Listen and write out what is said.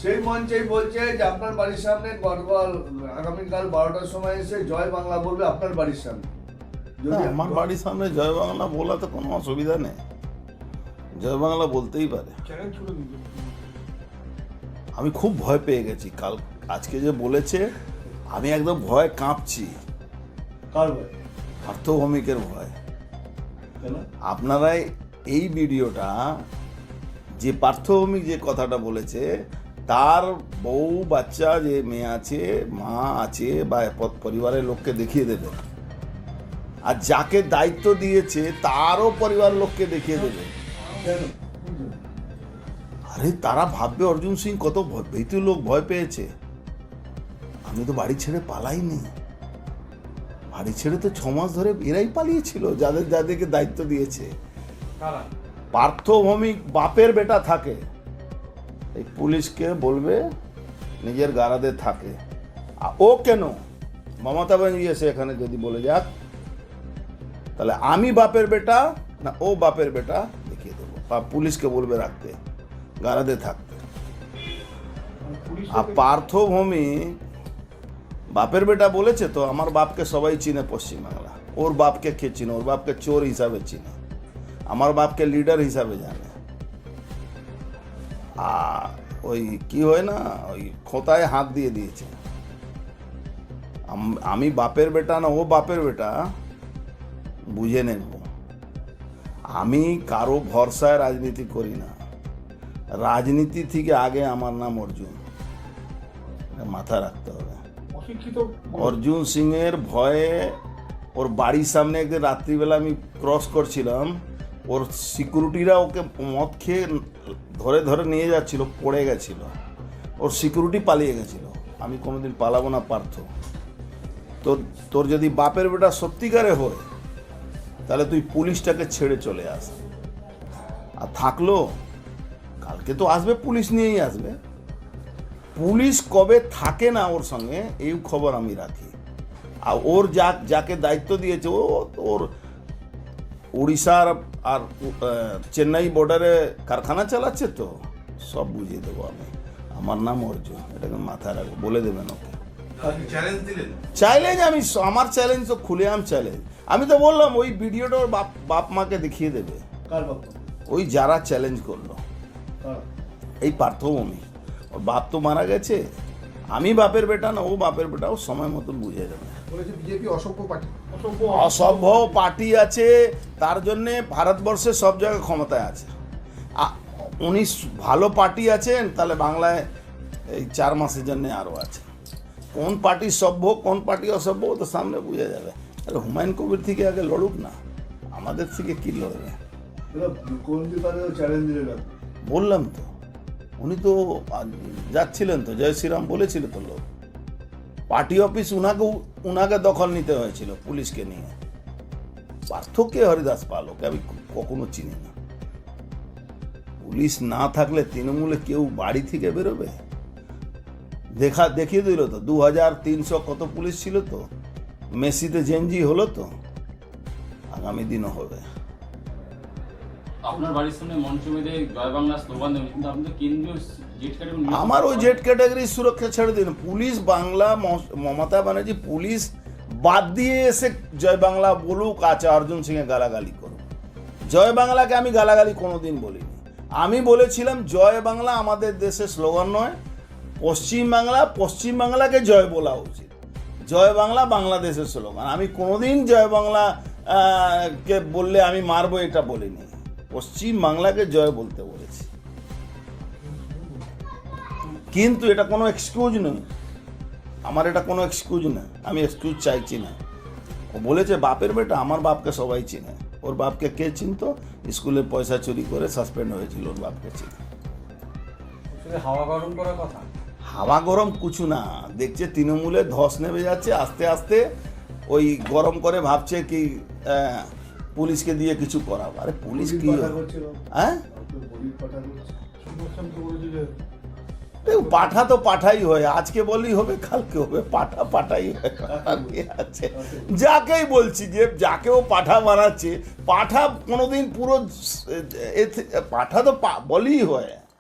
সেই মঞ্চেই বলছে যে আপনার বাড়ির সামনে গতকাল আগামীকাল 12টার সময় এসে জয় বাংলা বলবে আপনার বাড়ির সামনে। আমার বাড়ির সামনে জয় বাংলা বলাতে কোনো অসুবিধা নেই, জয় বাংলা বলতেই পারে। আমি খুব ভয় পেয়ে গেছি কাল, আজকে যে বলেছে আমি একদম ভয় কাঁপছি। কার ভয়? পার্থভৌমিকের ভয়। কেন? আপনারাই এই ভিডিওটা, যে পার্থভৌমিক যে কথাটা বলেছে তার বউ বাচ্চা যে মেয়ে আছে, মা আছে বা পরিবারের লোককে দেখিয়ে দেবে, আর যাকে দায়িত্ব দিয়েছে তারও পরিবার লোককে দেখিয়ে দেবে। আরে তারা ভাববে অর্জুন সিং কত ভীতু লোক, ভয় পেয়েছে। আমি তো বাড়ি ছেড়ে পালাইনি, বাড়ি ছেড়ে তো 6 মাস ধরে এরাই পালিয়েছিল যাদেরকে দায়িত্ব দিয়েছে। পার্থভৌমিক বাপের বেটা থাকে, এই পুলিশকে বলবে নিজের গারাদে থাকে। ও কেন মমতা ব্যানার্জি এসে এখানে যদি বলে যাক, তাহলে আমি বাপের বেটা না ও বাপের বেটা দেখিয়ে দেবো, বা পুলিশকে বলবে রাখতে, গারাদে থাকতে। আর পার্থভৌমিক বাপের বেটা বলেছে তো, আমার বাপকে সবাই চিনে পশ্চিমবাংলা, ওর বাপকে কে চিনে? ওর বাপকে চোর হিসাবে চিনে, আমার বাপকে লিডার হিসাবে জানে। আর ওই কি হয় না, ওই খোঁতায় হাত দিয়ে দিয়েছে। আমি বাপের বেটা না ও বাপের বেটা বুঝে নেব। আমি কারো ভরসায় রাজনীতি করি না, রাজনীতি থেকে আগে আমার নাম অর্জুন, মাথা রাখতে হবে। অর্জুন সিং এর ভয়ে ওর বাড়ির সামনে একদিন রাত্রিবেলা আমি ক্রস করছিলাম, ওর সিকিউরিটিরা ওকে মদ খেয়ে ধরে ধরে নিয়ে যাচ্ছিল, পড়ে গেছিল, ওর সিকিউরিটি পালিয়ে গেছিল। আমি কোনোদিন পালাবো না পার্থ। তোর যদি বাপের বেটা সত্যিকারে হয় তাহলে তুই পুলিশটাকে ছেড়ে চলে আস। আর থাকলো কালকে তো আসবে, পুলিশ নিয়েই আসবে। পুলিশ কবে থাকে না ওর সঙ্গে এই খবর আমি রাখি। আর ওর যাকে দায়িত্ব দিয়েছে ওর উড়িষ্যার আর চেন্নাই বর্ডারে কারখানা চালাচ্ছে, তো সব বুঝিয়ে দেবো আমি। আমার নাম অর্জুন, এটাকে মাথায় রাখবো, বলে দেবেন ওকে। চ্যালেঞ্জ আমি, আমার চ্যালেঞ্জ তো খুলেআম চ্যালেঞ্জ। আমি তো বললাম ওই ভিডিওটা ওর বাপ মাকে দেখিয়ে দেবে। ওই যারা চ্যালেঞ্জ করলো, এই পার্থভৌমিক, ওর বাপ তো মারা গেছে, আমি বাপের বেটা না ও বাপের বেটা, ও সময় মতন বুঝে যাবে। অসভ্য পার্টি আছে, তার জন্যে ভারতবর্ষে সব জায়গায় ক্ষমতায় আছে। উনি ভালো পার্টি আছেন, তাহলে বাংলায় এই 4 মাসের জন্য আরও আছে। কোন পার্টি সভ্য কোন পার্টি অসভ্য তো সামনে বুঝে যাবে। আরে হুমায়ুন কবির থেকে আগে লড়ুক না, আমাদের থেকে কি লড়বে? বললাম তো, উনি তো যাচ্ছিলেন তো, জয় শ্রীরাম বলেছিল তো লোক। পার্টি অফিস উনাকে দখল নিতে হয়েছিল পুলিশকে নিয়ে। পার্থক্য হরিদাস পাল, ওকে আমি কখনো চিনি না। পুলিশ না থাকলে তৃণমূলে কেউ বাড়ি থেকে বেরোবে? দেখিয়ে দিল তো 2300 কত পুলিশ ছিল, তো মেসিতে জেনজি হলো, তো আগামী দিনও হবে। আপনার বাড়ির সামনে মঞ্চ বেঁধে জয় বাংলা স্লোগান দেবেন, কিন্তু আপনি তো কেন্দ্রীয় জেড ক্যাটাগরি। আমার ওই জেড ক্যাটাগরির সুরক্ষা ছেড়ে দিন। পুলিশ বাংলা, মমতা ব্যানার্জি পুলিশ বাদ দিয়ে এসে জয় বাংলা বলুক, আচ্ছা অর্জুন সিংয়ে গালাগালি করুক। জয় বাংলাকে আমি গালাগালি কোনোদিন বলিনি। আমি বলেছিলাম জয় বাংলা আমাদের দেশের স্লোগান নয়, পশ্চিমবাংলাকে জয় বলা উচিত। জয় বাংলা বাংলাদেশের স্লোগান। আমি কোনোদিন জয় বাংলা কে বললে আমি মারবো এটা বলিনি, পশ্চিমবাংলাকে জয় বলতে বলেছি। কিন্তু এটা কোনো এক্সকিউজ নয়, আমার এটা কোনো এক্সকিউজ না, আমি এক্সকিউজ চাইছি না। ও বলেছে বাপের বেটা, আমার বাপকে সবাই চিনে। ওর বাপকে কে চিনতো? স্কুলে পয়সা চুরি করে সাসপেন্ড হয়েছিল, ওর বাপকে চিনে। হাওয়া গরম করার কথা, হাওয়া গরম কিছু না, দেখছে তৃণমূলে ধস নেমে যাচ্ছে আস্তে আস্তে, ওই গরম করে ভাবছে কি পুলিশকে দিয়ে কিছু করাবো। আরে পুলিশ কি, হ্যাঁ পাঠা তো পাঠাই হয়, আজকে বললেই হবে কালকে হবে, পাঠাই হয়। আছে যাকেই বলছি যে যাকেও পাঠা বানাচ্ছে, পাঠা কোনোদিন পুরো পাঠা তো বলেই হয়।